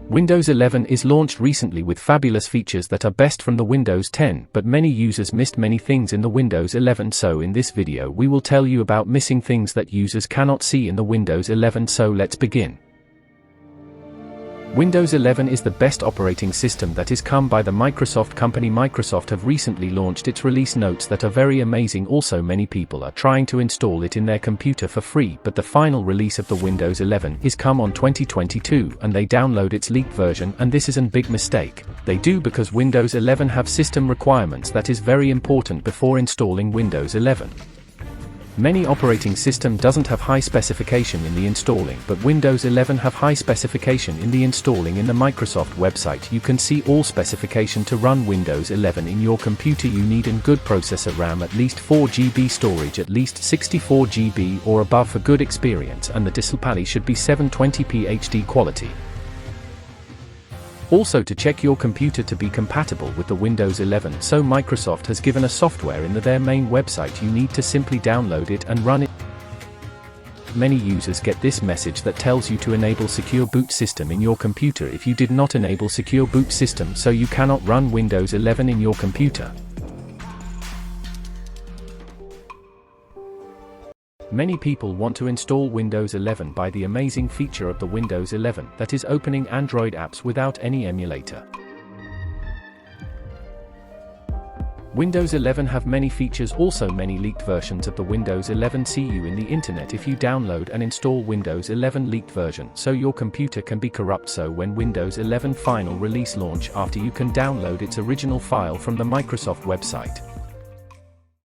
Windows 11 is launched recently with fabulous features that are best from the Windows 10, but many users missed many things in the Windows 11, so in this video we will tell you about missing things that users cannot see in the Windows 11, so let's begin. Windows 11 is the best operating system that is come by the Microsoft company. Microsoft have recently launched its release notes that are very amazing. Also, many people are trying to install it in their computer for free, but the final release of the Windows 11 is come on 2022 and they download its leaked version, and this is a big mistake. They do because Windows 11 have system requirements that is very important before installing Windows 11. Many operating system doesn't have high specification in the installing, but Windows 11 have high specification in the installing. In the Microsoft website you can see all specification to run Windows 11 in your computer. You need a good processor, RAM at least 4 GB, storage at least 64 GB or above for good experience, and the display should be 720p HD quality. Also, to check your computer to be compatible with the Windows 11, so Microsoft has given a software in their main website. You need to simply download it and run it. Many users get this message that tells you to enable secure boot system in your computer. If you did not enable secure boot system, so you cannot run Windows 11 in your computer. Many people want to install Windows 11 by the amazing feature of the Windows 11, that is opening Android apps without any emulator. Windows 11 have many features, also many leaked versions of the Windows 11 see you in the internet if you download and install Windows 11 leaked version, so your computer can be corrupt. So when Windows 11 final release launch, after you can download its original file from the Microsoft website.